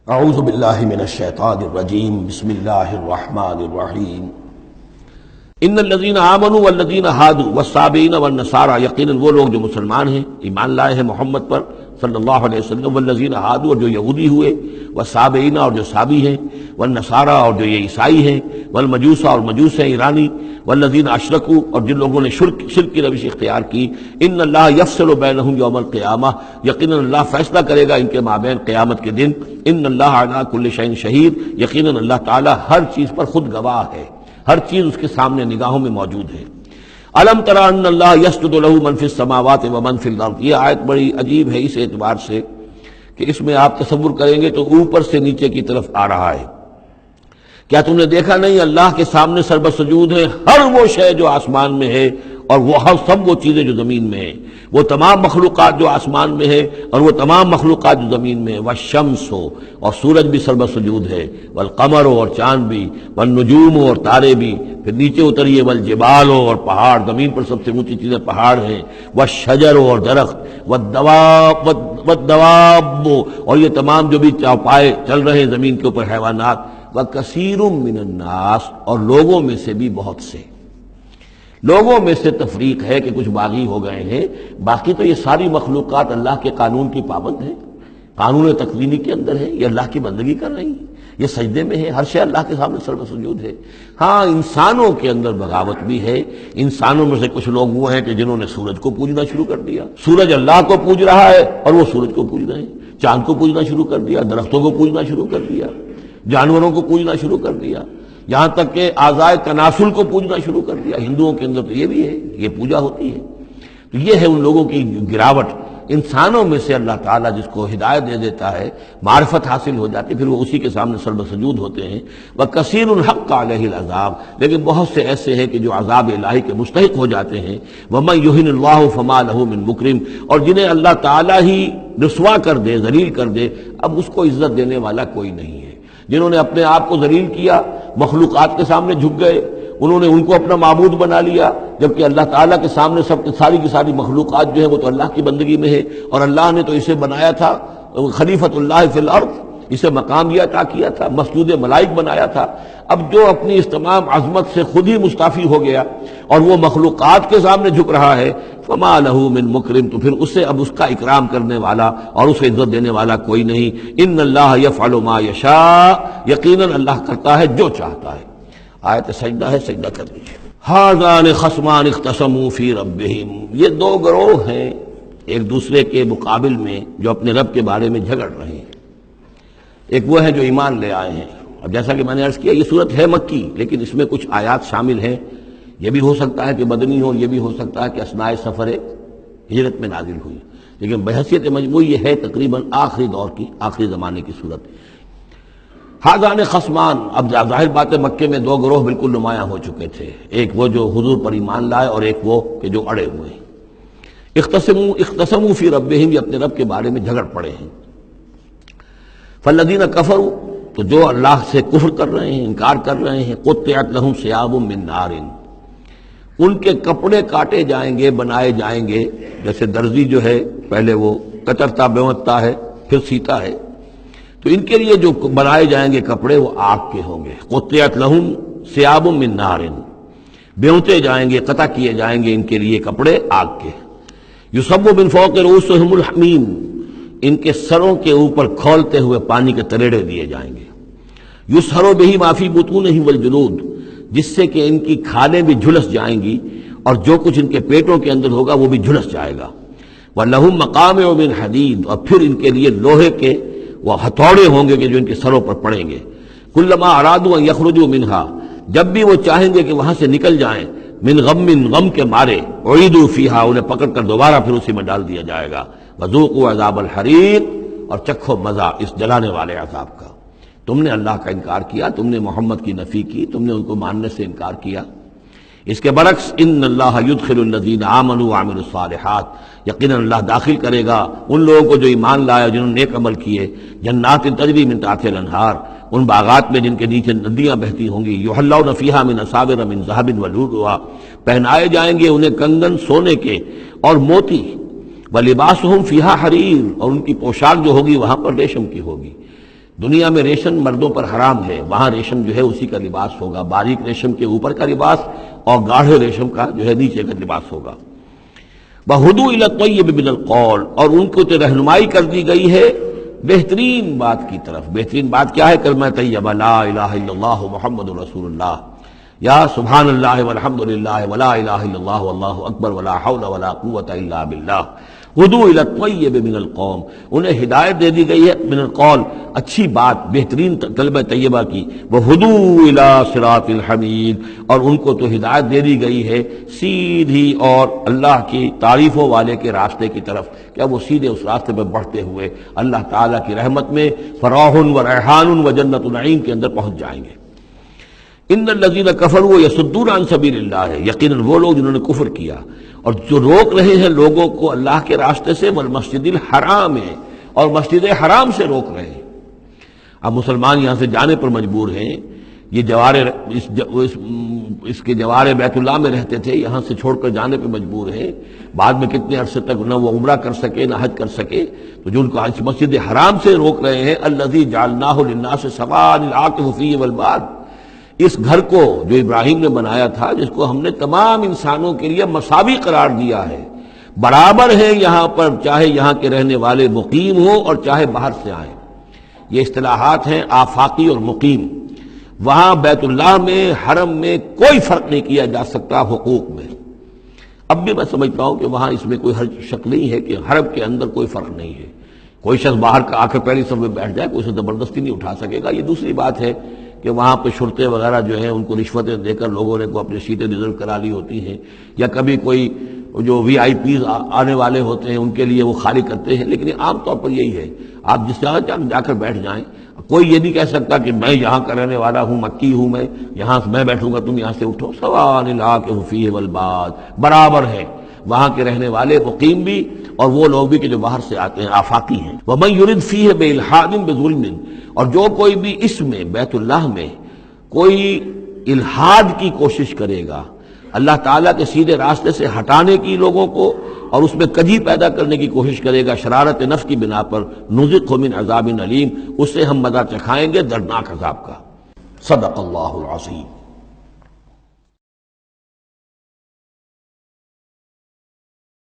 اعوذ باللہ من الشیطان الرجیم بسم اللہ الرحمن الرحیم ان الذین آمنوا والذین ہادوا والصابئین والنصارى، یقیناً وہ لوگ جو مسلمان ہیں، ایمان لائے ہیں محمد پر صلی اللہ علیہ وسلم، والذین ہادوا، اور جو یہودی ہوئے، والصابئین، اور جو صابی ہیں، والنصارى، اور جو یہ عیسائی ہیں، والمجوس، اور مجوس ہیں ایرانی، والذین اشرکوا، اور جن لوگوں نے شرک کی روش اختیار کی، ان اللہ یفصل بینہم یوم القیامہ، یقیناً اللہ فیصلہ کرے گا ان کے مابین قیامت کے دن، ان اللہ علی کل شیء شہید، یقیناً اللہ تعالی ہر چیز پر خود گواہ ہے، ہر چیز اس کے سامنے نگاہوں میں موجود ہے۔ الم تر ان اللہ یسجد لہ من فی السماوات ومن فی الارض، یہ آیت بڑی عجیب ہے اس اعتبار سے کہ اس میں آپ تصور کریں گے تو اوپر سے نیچے کی طرف آ رہا ہے۔ کیا تم نے دیکھا نہیں اللہ کے سامنے سربسجود ہے ہر وہ شے جو آسمان میں ہے، اور وہ سب وہ چیزیں جو زمین میں ہیں، وہ تمام مخلوقات جو آسمان میں ہے اور وہ تمام مخلوقات جو زمین میں ہے، والشمس ہو، اور سورج بھی سربسجود ہے، والقمر ہو، اور چاند بھی، والنجوم ہو، اور تارے بھی، پھر نیچے اتریے، والجبال ہو، اور پہاڑ، زمین پر سب سے اونچی چیزیں پہاڑ ہیں، والشجر ہو، اور درخت، والدواب، اور یہ تمام جو بھی چوپائے چل رہے ہیں زمین کے اوپر حیوانات، وَكَثِيرٌ مِّنَ النَّاسِ، اور لوگوں میں سے بھی بہت سے، لوگوں میں سے تفریق ہے کہ کچھ باغی ہو گئے ہیں، باقی تو یہ ساری مخلوقات اللہ کے قانون کی پابند ہیں، قانون تکوینی کے اندر ہے، یہ اللہ کی بندگی کر رہی ہیں، یہ سجدے میں ہے، ہر شے اللہ کے سامنے سربسجود ہے۔ ہاں انسانوں کے اندر بغاوت بھی ہے، انسانوں میں سے کچھ لوگ وہ ہیں کہ جنہوں نے سورج کو پوجنا شروع کر دیا، سورج اللہ کو پوج رہا ہے اور وہ سورج کو پوج رہے ہیں، چاند کو پوجنا شروع کر دیا، درختوں کو پوجنا شروع کر دیا، جانوروں کو پوجنا شروع کر دیا، یہاں تک کہ اعضائے تناسل کو پوجنا شروع کر دیا۔ ہندوؤں کے اندر تو یہ بھی ہے، یہ پوجا ہوتی ہے۔ تو یہ ہے ان لوگوں کی گراوٹ۔ انسانوں میں سے اللہ تعالیٰ جس کو ہدایت دے دیتا ہے، معرفت حاصل ہو جاتی، پھر وہ اسی کے سامنے سربسجود ہوتے ہیں۔ وَكَثِيرٌ حَقَّ عَلَيْهِ الْعَذَابُ، لیکن بہت سے ایسے ہیں کہ جو عذاب الہی کے مستحق ہو جاتے ہیں۔ وَمَن يُهِنِ اللَّهُ فَمَا لَهُ مِن مُكْرِمٍ، اور جنہیں اللہ تعالیٰ ہی رسوا کر دے، ذلیل کر دے، اب اس کو عزت دینے والا کوئی نہیں ہے۔ جنہوں نے اپنے آپ کو ذلیل کیا، مخلوقات کے سامنے جھک گئے، انہوں نے ان کو اپنا معبود بنا لیا، جبکہ اللہ تعالیٰ کے سامنے سب ساری کی ساری مخلوقات جو ہے وہ تو اللہ کی بندگی میں ہے، اور اللہ نے تو اسے بنایا تھا خلیفۃ اللہ فی الارض، اسے مقام دیا عطا کیا تھا، مسجود ملائک بنایا تھا۔ اب جو اپنی اس تمام عظمت سے خود ہی مستعفی ہو گیا اور وہ مخلوقات کے سامنے جھک رہا ہے، فما لہ من مکرم، تو پھر اسے اب اس کا اکرام کرنے والا اور اسے عزت دینے والا کوئی نہیں۔ ان اللہ یفعل ما یشاء، یقیناً اللہ کرتا ہے جو چاہتا ہے۔ آیت سجدہ ہے، سجدہ کر لیجیے۔ ھذان خصمان اختصموا فی ربہم، یہ دو گروہ ہیں ایک دوسرے کے مقابل میں جو اپنے رب کے بارے میں جھگڑ رہے ہیں۔ ایک وہ ہیں جو ایمان لے آئے ہیں، اب جیسا کہ میں نے عرض کیا یہ صورت ہے مکی، لیکن اس میں کچھ آیات شامل ہیں، یہ بھی ہو سکتا ہے کہ مدنی ہو، یہ بھی ہو سکتا ہے کہ اثناء سفر ہجرت میں نازل ہوئی، لیکن بحیثیت مجموعی یہ ہے تقریباً آخری دور کی، آخری زمانے کی صورت۔ ھذان خصمان، اب ظاہر بات ہے مکے میں دو گروہ بالکل نمایاں ہو چکے تھے، ایک وہ جو حضور پر ایمان لائے اور ایک وہ کہ جو اڑے ہوئے ہیں۔ اختصموا فی ربہم، یہ اپنے رب کے بارے میں جھگڑ پڑے ہیں۔ فالذین کفروا، تو جو اللہ سے کفر کر رہے ہیں، انکار کر رہے ہیں، قطعت لہم ثیاب من نار، ان کے کپڑے کاٹے جائیں گے، بنائے جائیں گے، جیسے درزی جو ہے پہلے وہ کترتا بیوتا ہے پھر سیتا ہے، تو ان کے لیے جو بنائے جائیں گے کپڑے وہ آگ کے ہوں گے۔ قطعت لہم ثیاب من نار، بیوتے جائیں گے، قطع کیے جائیں گے ان کے لیے کپڑے آگ کے۔ یصب من فوق رؤوسہم الحمیم، ان کے سروں کے اوپر کھولتے ہوئے پانی کے تریڑے دیے جائیں گے۔ یسحر بہ ما فی بطونہم والجلود، جس سے کہ ان کی کھالیں بھی جھلس جائیں گی اور جو کچھ ان کے پیٹوں کے اندر ہوگا وہ بھی جھلس جائے گا۔ وَلَهُم مَّقَامِعُ مِنْ حَدِيدٍ، اور پھر ان کے لیے لوہے کے وہ ہتھوڑے ہوں گے کہ جو ان کے سروں پر پڑیں گے۔ كُلَّمَا أَرَادُوا أَن يَخْرُجُوا مِنْهَا، جب بھی وہ چاہیں گے کہ وہاں سے نکل جائیں، من غم کے مارے، اعیدوا فیہا، انہیں پکڑ کر دوبارہ پھر اسی میں ڈال دیا جائے گا۔ وذوقوا عذاب الحریق، اور چکھو مزہ اس جلانے والے عذاب کا۔ تم نے اللہ کا انکار کیا، تم نے محمد کی نفی کی، تم نے ان کو ماننے سے انکار کیا۔ اس کے برعکس ان اللہ یدخل الذین آمنوا وعملوا الصالحات، یقیناً اللہ داخل کرے گا ان لوگوں کو جو ایمان لائے جنہوں نے نیک عمل کیے، جنات تجری من تحتها الانہار، ان باغات میں جن کے نیچے ندیاں بہتی ہوں گی، یحلون فیہا من اساور من ذہب ولؤلؤا، پہنائے جائیں گے انہیں کنگن سونے کے اور موتی، ولباسہم فیہا حریر، اور ان کی پوشاک جو ہوگی وہاں پر ریشم کی ہوگی۔ دنیا میں ریشم مردوں پر حرام ہے، وہاں ریشم جو ہے اسی کا لباس ہوگا، باریک ریشم کے اوپر کا لباس اور گاڑھے ریشم کا جو ہے نیچے کا لباس ہوگا۔ وَہُدُوا إِلَى الطَّيِّبِ مِنَ الْقَوْلِ، اور ان کو تو رہنمائی کر دی گئی ہے بہترین بات کی طرف۔ بہترین بات کیا ہے؟ کلمہ طیبہ لا الہ الا اللہ محمد رسول اللہ، یا سبحان اللہ والحمد للہ ولا الہ الا اللہ واللہ اکبر ولا حول ولا قوۃ الا باللہ۔ ہدوا الی الطیب من القول، انہیں ہدایت دے دی گئی ہے من القول، اچھی بات، بہترین کلمہ طیبہ کی۔ وہدوا الی صراط الحمید، اور ان کو تو ہدایت دے دی گئی ہے سیدھی اور اللہ کی تعریفوں والے کے راستے کی طرف، کہ اب وہ سیدھے اس راستے پہ بڑھتے ہوئے اللہ تعالیٰ کی رحمت میں فراح و ریحان و جنت النعیم کے اندر پہنچ جائیں گے۔ ان الذین کفروا یصدون عن سبیل اللہ، یقیناً وہ لوگ جنہوں نے کفر کیا اور جو روک رہے ہیں لوگوں کو اللہ کے راستے سے، والمسجد الحرام ہے، اور مسجد حرام سے روک رہے ہیں۔ اب مسلمان یہاں سے جانے پر مجبور ہیں، یہ اس کے جوار بیت اللہ میں رہتے تھے، یہاں سے چھوڑ کر جانے پہ مجبور ہیں، بعد میں کتنے عرصے تک نہ وہ عمرہ کر سکے نہ حج کر سکے، تو جو ان کو اس مسجد حرام سے روک رہے ہیں، الذی جعلناہ للناس سواء العاکف فیہ والباد، اس گھر کو جو ابراہیم نے بنایا تھا، جس کو ہم نے تمام انسانوں کے لیے مساوی قرار دیا ہے، برابر ہیں یہاں پر، چاہے یہاں کے رہنے والے مقیم ہوں اور چاہے باہر سے آئیں۔ یہ اصطلاحات ہیں آفاقی اور مقیم۔ وہاں بیت اللہ میں، حرم میں کوئی فرق نہیں کیا جا سکتا حقوق میں۔ اب بھی میں سمجھتا ہوں کہ وہاں اس میں کوئی حرج شک نہیں ہے کہ حرم کے اندر کوئی فرق نہیں ہے۔ کوئی شخص باہر کا آ کر پہلی صف میں بیٹھ جائے، کوئی اسے زبردستی نہیں اٹھا سکے گا۔ یہ دوسری بات ہے کہ وہاں پہ شرطے وغیرہ جو ہیں ان کو رشوتیں دے کر لوگوں نے کو اپنی سیٹیں ریزرو کرا لی ہوتی ہیں، یا کبھی کوئی جو وی آئی پیز آنے والے ہوتے ہیں ان کے لیے وہ خالی کرتے ہیں، لیکن عام طور پر یہی ہے، آپ جس جگہ جا کر بیٹھ جائیں۔ کوئی یہ نہیں کہہ سکتا کہ میں یہاں کا رہنے والا ہوں، مکی ہوں، یہاں میں بیٹھوں گا تم یہاں سے اٹھو۔ سواء العاکف فیہ والباد، برابر ہے وہاں کے رہنے والے مقیم بھی اور وہ لوگ بھی کہ جو باہر سے آتے ہیں، آفاقی ہیں۔ وَمَن يُرِدْ فِيهِ بِإِلْحَادٍ بِظُلْمٍ، اور جو کوئی بھی اس میں بیت اللہ میں کوئی الحاد کی کوشش کرے گا، اللہ تعالیٰ کے سیدھے راستے سے ہٹانے کی لوگوں کو، اور اس میں کجی پیدا کرنے کی کوشش کرے گا شرارت نفس کی بنا پر، نذقہ من عذاب علیم، اس سے ہم مزہ چکھائیں گے دردناک عذاب کا۔ صدق اللہ العظیم۔